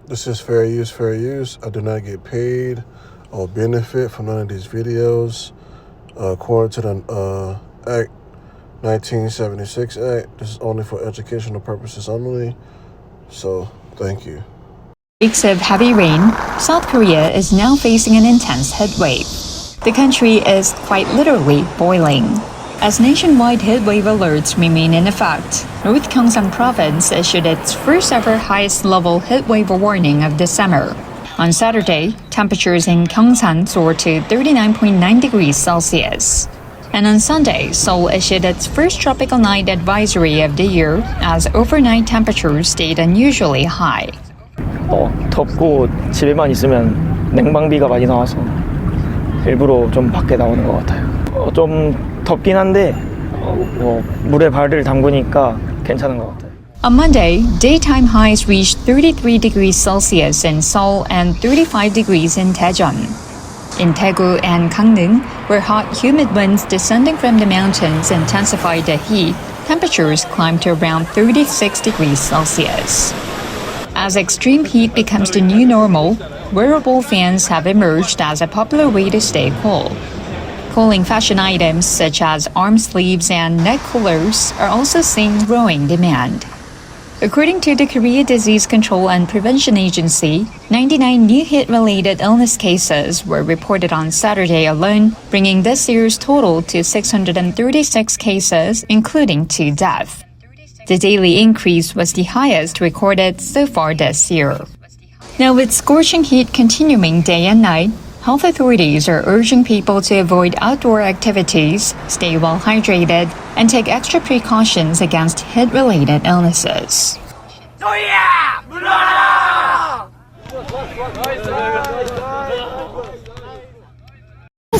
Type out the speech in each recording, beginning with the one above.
This is fair use, fair use. I do not get paid or benefit from none of these videos. According to the Act 1976 Act, this is only for educational purposes only. So, thank you. Weeks of heavy rain, South Korea is now facing an intense heat wave. The country is quite literally boiling. As nationwide heatwave alerts remain in effect, North Gyeongsang Province issued its first ever highest level heatwave warning of the summer. On Saturday, temperatures in Gyeongsang soared to 39.9 degrees Celsius. And on Sunday, Seoul issued its first tropical night advisory of the year as overnight temperatures stayed unusually high. 덥고 집에만 있으면 냉방비가 많이 나와서 일부러 좀 밖에 나오는 것 같아요. 좀 덥긴 한데 물에 발을 담그니까 괜찮은 것 같아요. On Monday, daytime highs reached 33 degrees Celsius in Seoul and 35 degrees in Daejeon. In Daegu and Gangneung, where hot, humid winds descending from the mountains intensified the heat, temperatures climbed to around 36 degrees Celsius. As extreme heat becomes the new normal, wearable fans have emerged as a popular way to stay cool. Cooling fashion items such as arm sleeves and neck coolers are also seeing growing demand. According to the Korea Disease Control and Prevention Agency, 99 new heat-related illness cases were reported on Saturday alone, bringing this year's total to 636 cases, including 2 deaths. The daily increase was the highest recorded so far this year. Now, with scorching heat continuing day and night, health authorities are urging people to avoid outdoor activities, stay well hydrated, and take extra precautions against heat-related illnesses.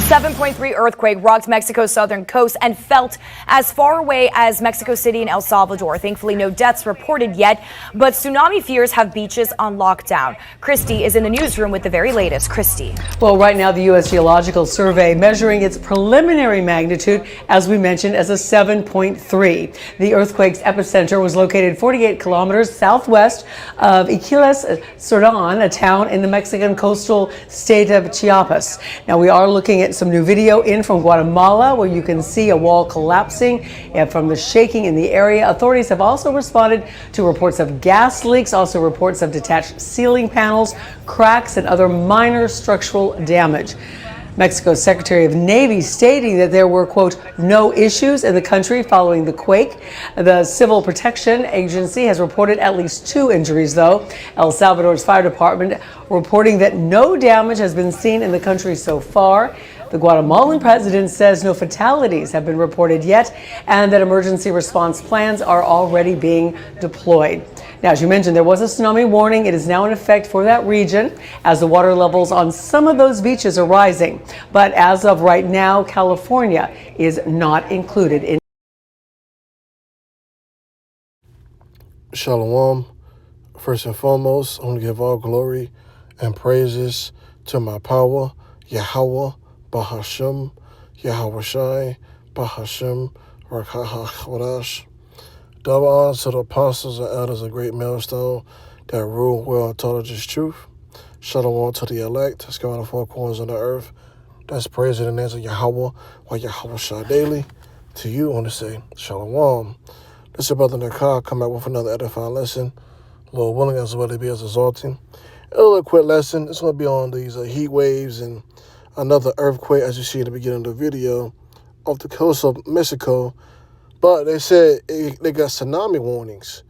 7.3 earthquake rocked Mexico's southern coast and felt as far away as Mexico City and El Salvador. Thankfully, no deaths reported yet, but tsunami fears have beaches on lockdown. Christy is in the newsroom with the very latest. Christy. Well, right now, the U.S. Geological Survey measuring its preliminary magnitude, as we mentioned, as a 7.3. The earthquake's epicenter was located 48 kilometers southwest of Iquiles, Sordan, a town in the Mexican coastal state of Chiapas. Now, we are looking at some new video in from Guatemala where you can see a wall collapsing and from the shaking in the area. Authorities have also responded to reports of gas leaks, also reports of detached ceiling panels, cracks, and other minor structural damage. Mexico's Secretary of Navy stating that there were, quote, no issues in the country following the quake. The Civil Protection Agency has reported at least 2 injuries, though. El Salvador's fire department reporting that no damage has been seen in the country so far. The Guatemalan president says no fatalities have been reported yet and that emergency response plans are already being deployed. Now, as you mentioned, there was a tsunami warning. It is now in effect for that region as the water levels on some of those beaches are rising. But as of right now, California is not included in. Shalom. First and foremost, I want to give all glory and praises to my power, Yahweh, Bahashem, Yahweh Shai, Bahashem, Rakaha Kodash. Double honor to the apostles and elders of Great Millstone that rule well and taught us truth. Shalom to the elect, that's going to 4 corners of the earth. That's praise in the name of Yahweh, while Yahweh Shai daily. To you, I want to say, Shalom. This is your brother Nakar, come back with another edifying lesson. Lord willing, as well as be as exalting. A little quick lesson. It's going to be on these heat waves and another earthquake, as you see in the beginning of the video, off the coast of Mexico. But they said they got tsunami warnings.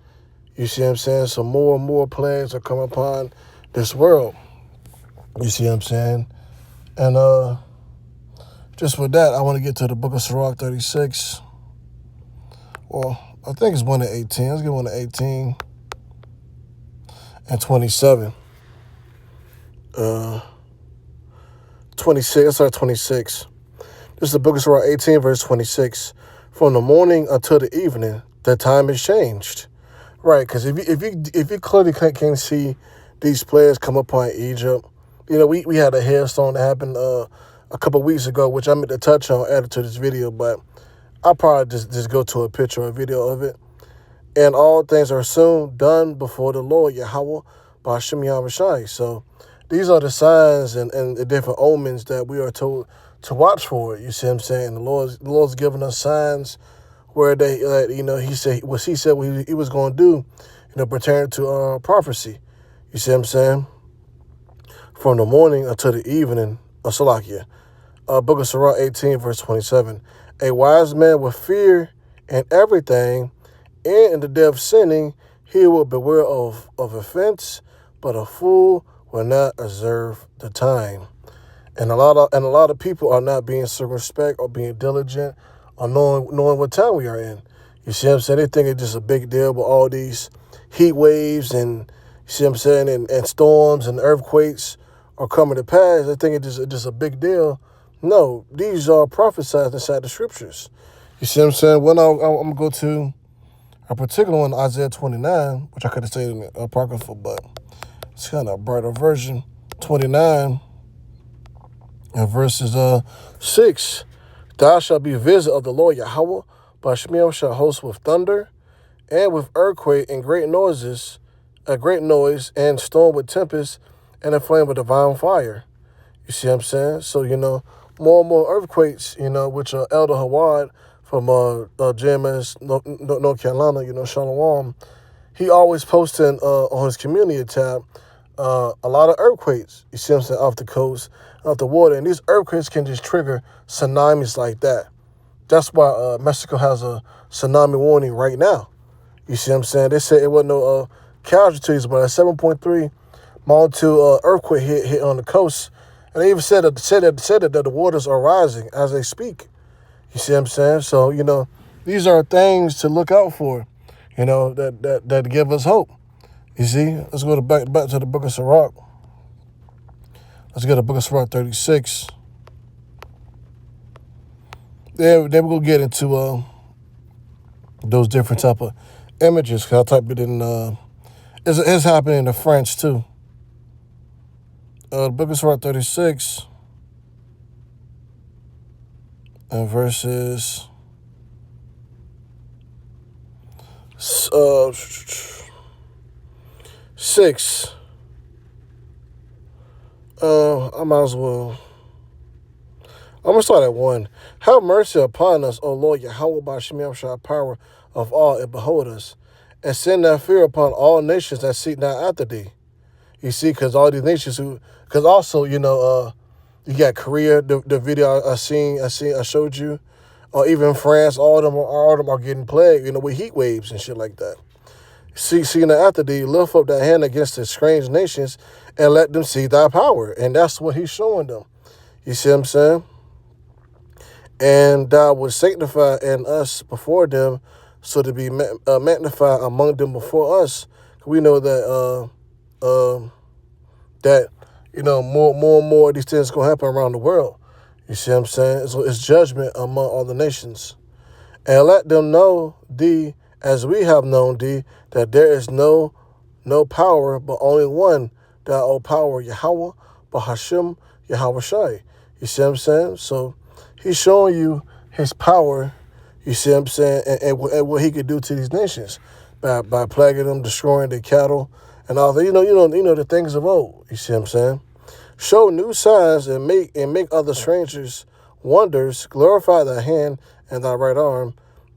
You see what I'm saying? So more and more plagues are coming upon this world. You see what I'm saying? And just with that, I want to get to the book of Sirach 36. Well, I think it's 1 to 18. Let's get 1 to 18 and 27. 26. Let's start 26. This is the book of Sirach 18, verse 26. From the morning until the evening, the time is changed. Right, because if you clearly can't see these players come upon Egypt, you know, we had a hailstorm that happened a couple weeks ago, which I meant to touch on, added to this video, but I'll probably just go to a picture or a video of it. And all things are soon done before the Lord, Yahweh, Ba'ashem Yahushai. So these are the signs and the different omens that we are told to watch for. You see what I'm saying? The Lord's giving us signs where they, he said what he was going to do, pertaining to prophecy. You see what I'm saying? From the morning until the evening of Salakia. Book of Sirach 18, verse 27. A wise man will fear in everything, and in the day of sinning, he will beware of offense, but a fool will not observe the time. And a lot of people are not being circumspect or being diligent or knowing what time we are in. You see what I'm saying? They think it's just a big deal with all these heat waves and, you see what I'm saying, and storms and earthquakes are coming to pass. They think it's just a big deal. No, these are prophesied inside the scriptures. You see what I'm saying? Well, now I'm going to go to a particular one, Isaiah 29, which I could have said in the Apocrypha, but it's kind of a brighter version. 29 and verses 6. Thou shalt be visited of the Lord Yahweh, but Shemiel shall host with thunder and with earthquake and great noises, a great noise, and storm with tempest, and a flame with divine fire. You see what I'm saying? So, more and more earthquakes, which Elder Hawad from JMS, North Carolina, Shalom, he always posting on his community tab a lot of earthquakes, you see what I'm saying, off the coast, off the water. And these earthquakes can just trigger tsunamis like that. That's why Mexico has a tsunami warning right now. You see what I'm saying? They said it wasn't no casualties, but a 7.3 magnitude earthquake hit on the coast. And they even said that the waters are rising as they speak. You see what I'm saying? So, these are things to look out for, that give us hope. You see? Let's go back to the book of Sirach. Let's go to the book of Sirach 36. Then we're going to get into those different type of images. Because I typed it in, it's happening in French too. The book of Sirach 36 and verses 6. I might as well. I'm going to start at 1. Have mercy upon us, O Lord Yahweh, by Shemiel power of all, and behold us, and send thy fear upon all nations that seek not after thee. You see, because all these nations because also, you got Korea, the video I showed you, or even France, all of them are getting plagued, with heat waves and shit like that. Seeing after thee, lift up thy hand against the strange nations and let them see thy power. And that's what he's showing them. You see what I'm saying? And thou would sanctify in us before them, so to be magnified among them before us. We know that more and more of these things going to happen around the world. You see what I'm saying? So it's judgment among all the nations. And let them know thee as we have known thee, that there is no power, but only one, thou, O power, Yahweh, Bahashem, Yahushai. You see what I'm saying? So he's showing you his power, you see what I'm saying, and what he could do to these nations by plaguing them, destroying their cattle, and all that. You know the things of old. You see what I'm saying? Show new signs and make other strangers wonders. Glorify thy hand and thy right arm,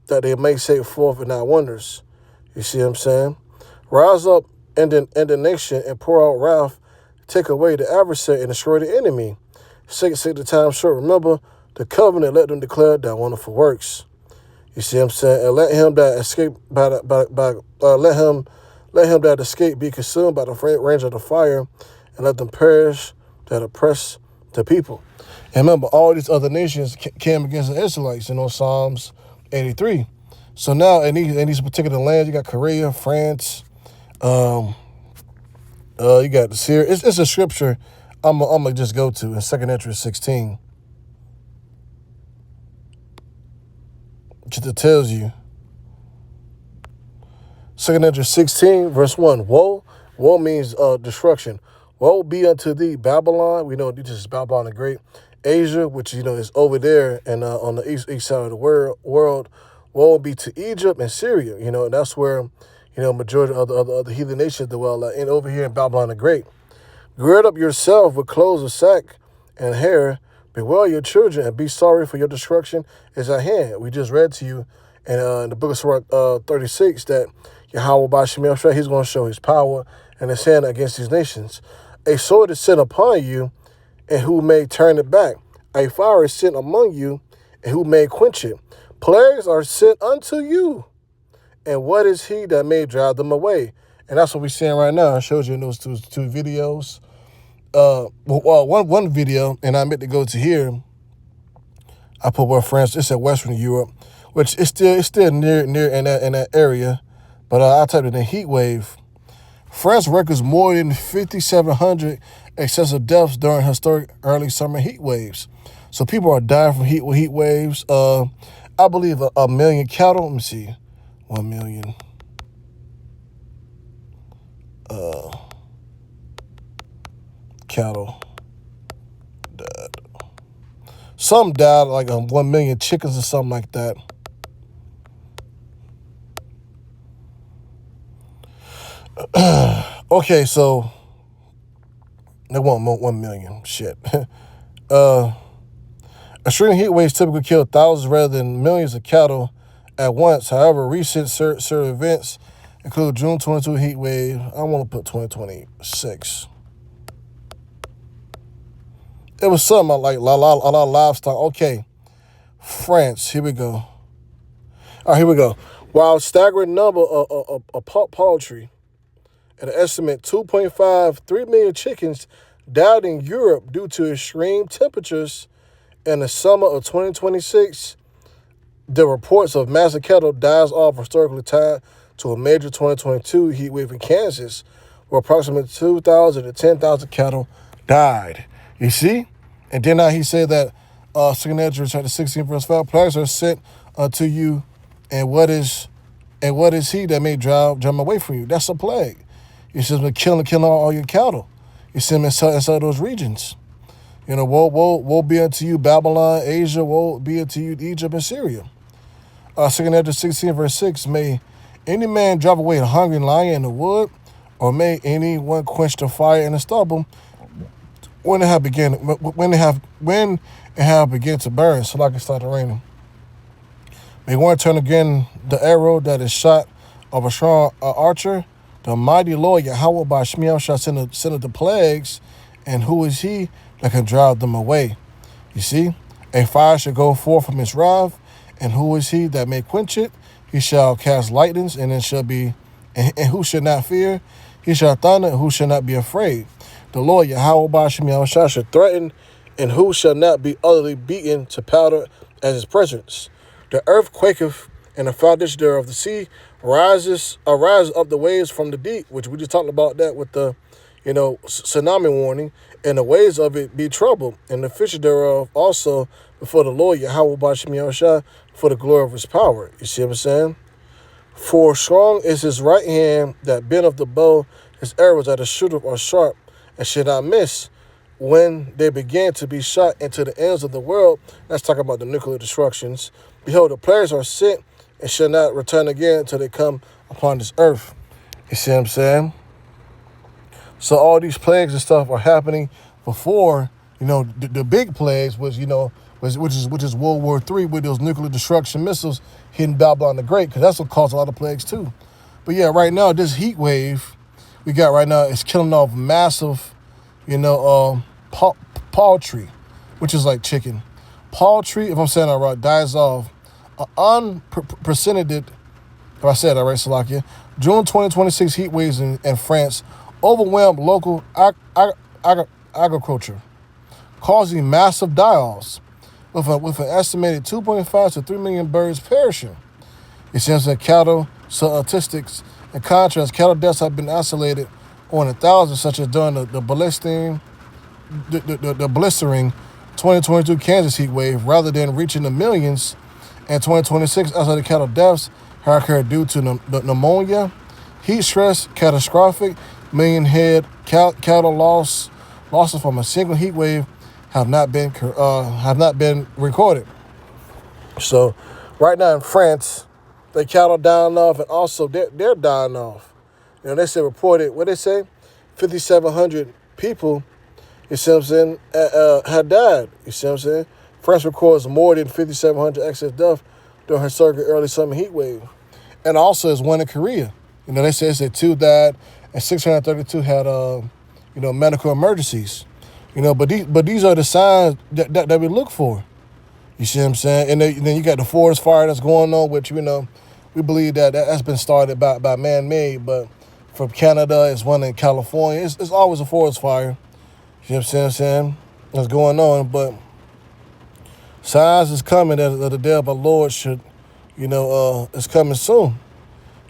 that they may set forth in thy wonders. You see what I'm saying? Rise up in the nation and pour out wrath. Take away the adversary and destroy the enemy. Say the time short. Remember the covenant. Let them declare thy wonderful works. You see what I'm saying? And let him that escape let him that escape be consumed by the range of the fire, and let them perish that oppress the people. And remember, all these other nations came against the Israelites, Psalms 83. So now in these particular lands, you got Korea, France, you got the Syria. It's a scripture I'm gonna just go to in 2nd Ezra 16. It tells you. 2nd Ezra 16, verse 1. Woe means destruction. Woe be unto thee, Babylon. We know this is Babylon the Great. Asia, which is over there and on the east side of the world. Woe be to Egypt and Syria. And that's where majority of the other heathen nations dwell and over here in Babylon the Great. Gird up yourself with clothes of sack and hair. Bewail your children and be sorry, for your destruction is at hand. We just read to you in the book of Surah 36 that Yahweh Bashim Shah, he's going to show his power and his hand against these nations. A sword is sent upon you, and who may turn it back? A fire is sent among you, and who may quench it? Plagues are sent unto you, and what is he that may drive them away? And that's what we're seeing right now. I showed you in those two videos. One video, and I meant to go to here. I put where France. It's in Western Europe, which is still near in that area. But I typed in a heat wave. France records more than 5,700 excessive deaths during historic early summer heat waves. So people are dying from heat waves. I believe a million cattle. Let me see, 1 million. Cattle died. Some died, like 1 million chickens or something like that. Okay, so they want 1 million. Shit. Extreme heat waves typically kill thousands rather than millions of cattle at once. However, recent certain events include June 22 heat wave. I want to put 2026. It was something like a lot of livestock. Okay, France. Here we go. All right, here we go. While staggering number of poultry, an estimate 2.53 million chickens died in Europe due to extreme temperatures in the summer of 2026. The reports of massive cattle dies off historically tied to a major 2022 heat wave in Kansas, where approximately 2,000 to 10,000 cattle died. You see? And then now he said that, 2 Ezra chapter 16, verse 5, plagues are sent unto you, and what is he that may drive them away from you? That's a plague. He says, killing all your cattle. You see him inside those regions. Woe be unto you, Babylon, Asia, woe be unto you, Egypt and Syria. 2 Ezra 16, verse 6, may any man drive away a hungry lion in the wood, or may anyone quench the fire in the stubble, when it have begun to burn, so like it started raining. May one turn again the arrow that is shot of a strong archer. The mighty Lord Yahweh by Shemiel shall send the plagues, and who is he that can drive them away? You see, a fire shall go forth from its wrath, and who is he that may quench it? He shall cast lightnings, and it shall be, and who shall not fear? He shall thunder, and who shall not be afraid? The Lord Yahweh Bashim Yahushua shall threaten, and who shall not be utterly beaten to powder as his presence? The earth quaketh, and the foundation thereof the sea arises up the waves from the deep, which we just talked about that with the, tsunami warning, and the waves of it be troubled, and the fishes thereof also before the Lord Yahweh Bashim Yahushua for the glory of his power. You see what I'm saying? For strong is his right hand that bendeth the bow, his arrows that the shooter are sharp, and should not miss. When they began to be shot into the ends of the world, that's talking about the nuclear destructions. Behold, the plagues are sent and shall not return again until they come upon this earth. You see what I'm saying? So all these plagues and stuff are happening before, the big plagues was, which is World War III with those nuclear destruction missiles hitting Babylon the Great, because that's what caused a lot of plagues too. But yeah, right now, this heat wave we got right now is killing off massive, poultry, which is like chicken. Poultry, if I'm saying that right, dies off. Unprecedented, if I said that right, Salakia, June 2026 heat waves in France overwhelmed local agriculture, causing massive die-offs, with an estimated 2.5 to 3 million birds perishing. It seems that cattle statistics, in contrast, cattle deaths have been isolated on 1,000, such as during the blistering 2022 Kansas heat wave, rather than reaching the millions. In 2026, isolated cattle deaths have occurred due to pneumonia, heat stress, catastrophic million head cattle losses from a single heat wave have not been recorded. So, right now in France, They cattle dying off, and also they're dying off. They say reported, what they say? 5,700 people, you see what I'm saying, had died. You see what I'm saying? France records more than 5,700 excess deaths during her circuit early summer heat wave. And also, there's one in Korea. They say 2 died and 632 had, medical emergencies. But these are the signs that we look for. You see what I'm saying? And then you got the forest fire that's going on, which, we believe that's been started by man-made. But from Canada, it's one in California. It's always a forest fire. You know what I'm saying? That's going on. But signs is coming that the day of our Lord should, is coming soon.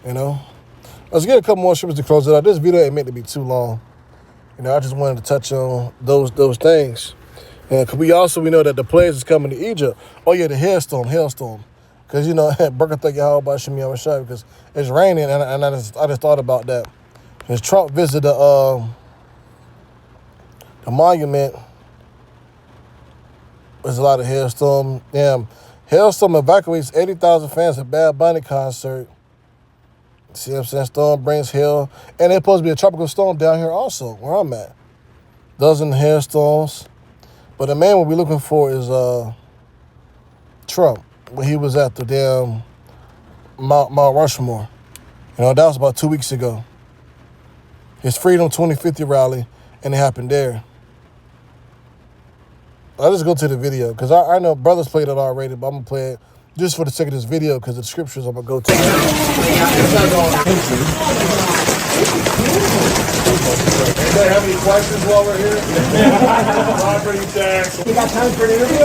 Let's get a couple more scriptures to close it out. This video ain't meant to be too long. I just wanted to touch on those things. Cause we know that the plagues is coming to Egypt. Oh yeah, the hailstorm. Because Burger think y'all about Shemi Awashai because it's raining, and I just thought about that. Because Trump visited the monument, there's a lot of hailstorm. Hailstorm evacuates 80,000 fans at Bad Bunny concert. See what I'm saying? Storm brings hail. And it's supposed to be a tropical storm down here also, where I'm at. Dozen hailstorms. But the man we're looking for is Trump, when he was at the damn Mount Rushmore. That was about 2 weeks ago. His Freedom 2050 rally, and it happened there. I'll just go to the video, because I know brothers played it already, but I'm going to play it just for the sake of this video, because the scriptures I'm going to go to. Anybody have any questions while we're here? Property tax. You got time for an interview?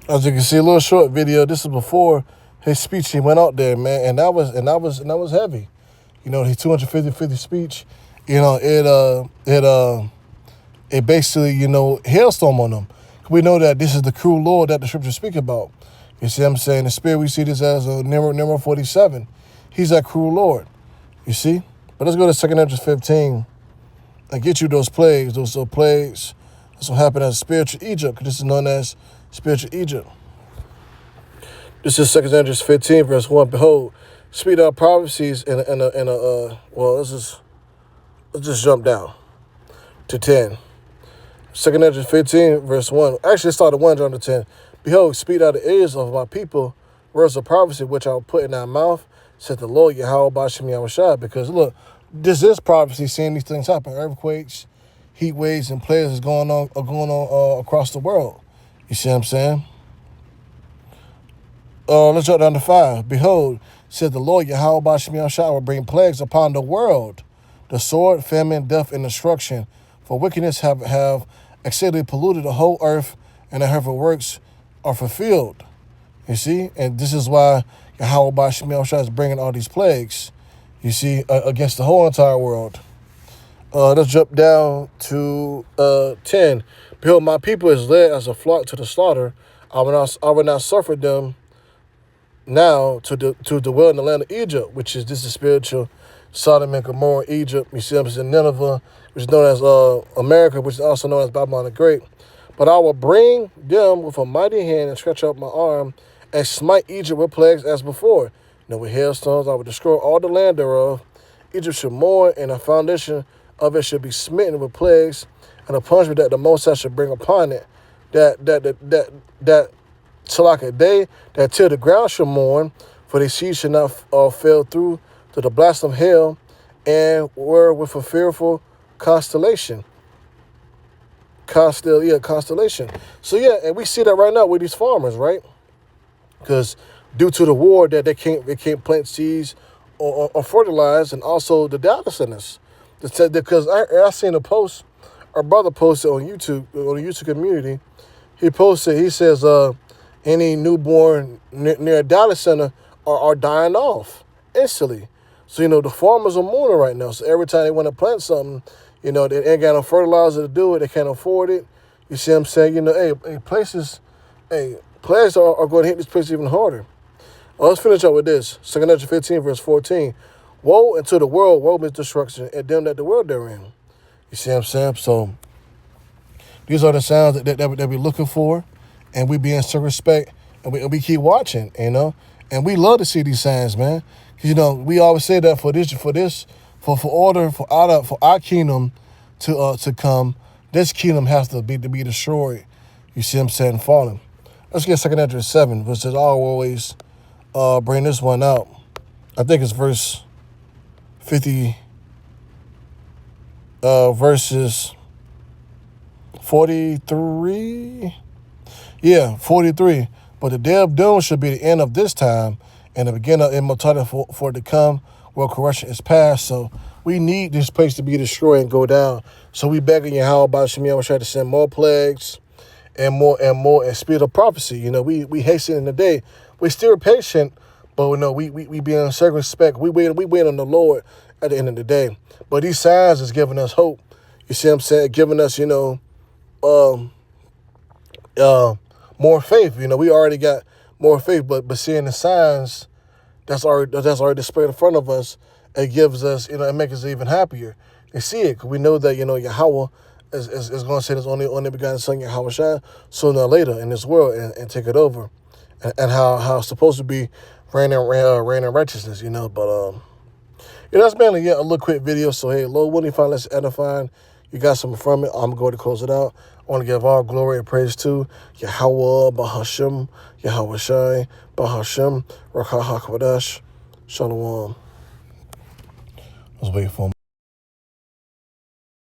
As you can see, a little short video. This is before his speech. He went out there, man, and that was heavy. His 250 speech. It basically, hailstorm on them. We know that this is the cruel Lord that the scriptures speak about. You see what I'm saying? The spirit, we see this as number 47. He's that cruel Lord. You see? But let's go to 2 Ezra 15 and get you those plagues. Those plagues. That's what happened as spiritual Egypt, because this is known as spiritual Egypt. This is 2 Ezra 15, verse 1. Behold, speak out prophecies let's just jump down to 10. 2 Ezra 15, verse 1. Actually, it started 1 down to 10. Behold, speak out the ears of my people words of prophecy, which I will put in thy mouth, said the Lord, Yahweh Bashim Yahushua. Because look, this is prophecy, seeing these things happen. Earthquakes, heat waves, and plagues is going on across the world. You see what I'm saying? Let's jump down to 5. Behold, said the Lord, Yahweh Bashim Yahushua will bring plagues upon the world, the sword, famine, death, and destruction. For wickedness have exceedingly polluted the whole earth, and the hurtful works are fulfilled. You see? And this is why Yahweh Bashim Yahushua is bringing all these plagues, you see, against the whole entire world. Let's jump down to 10. Behold, my people is led as a flock to the slaughter. I will not suffer them now to dwell in the land of Egypt, which is this is spiritual Sodom and Gomorrah, Egypt. You see what I'm saying? Nineveh, which is known as America, which is also known as Babylon the Great. But I will bring them with a mighty hand and stretch out my arm and smite Egypt with plagues as before. With hailstones, I will destroy all the land thereof. Egypt should mourn, and the foundation of it should be smitten with plagues, and the punishment that the Most High should bring upon it, that till like a day, that till the ground shall mourn, for the seed should not fall through to the blast of hail, and were with a fearful constellation. Constellation. So yeah, and we see that right now with these farmers, right? Because due to the war, that they can't plant seeds or fertilize, and also the data centers. Because I seen a post, our brother posted on YouTube, on the YouTube community. He posted, he says, any newborn near a data center are dying off instantly. So, the farmers are mourning right now. So every time they want to plant something, they ain't got no fertilizer to do it. They can't afford it. You see what I'm saying? Plagues are going to hit this place even harder. Well, let's finish up with this. 2 Ezra 15, verse 14. Woe unto the world, woe is destruction, and them that the world therein. You see what I'm saying? So these are the sounds that we're looking for, and we be in circumspect, and we keep watching, you know. And we love to see these signs, man. Because, you know, we always say that for our kingdom to come, this kingdom has to be destroyed. You see what I'm saying? Falling. Let's get 2 Ezra 7, which is always bring this one out. I think it's verse 50, verses 43. Yeah, 43. But the day of doom should be the end of this time, and the beginning of immortality for it to come, where corruption is past. So we need this place to be destroyed and go down. So we begging Yahweh by Shemiah try to send more plagues and more and spirit of prophecy. You know, we hasten in the day. We still patient, but we be in circumspect. We wait on the Lord at the end of the day. But these signs is giving us hope. You see what I'm saying? Giving us, more faith. You know, we already got more faith, but seeing the signs that's already displayed in front of us, it gives us, it makes us even happier to see it, because we know that, Yahweh is going to send his only begotten son, Yahweh Shai, sooner or later in this world and take it over, and how it's supposed to be reigning righteousness, but that's mainly a little quick video. So hey, Lord willing, find less edifying, you got something from it, I'm going to close it out. I want to give all glory and praise to Yahweh, Bahashem, Yahweh Shai, Bahashem, Rakah HaKodesh, Shalom. I was waiting for him.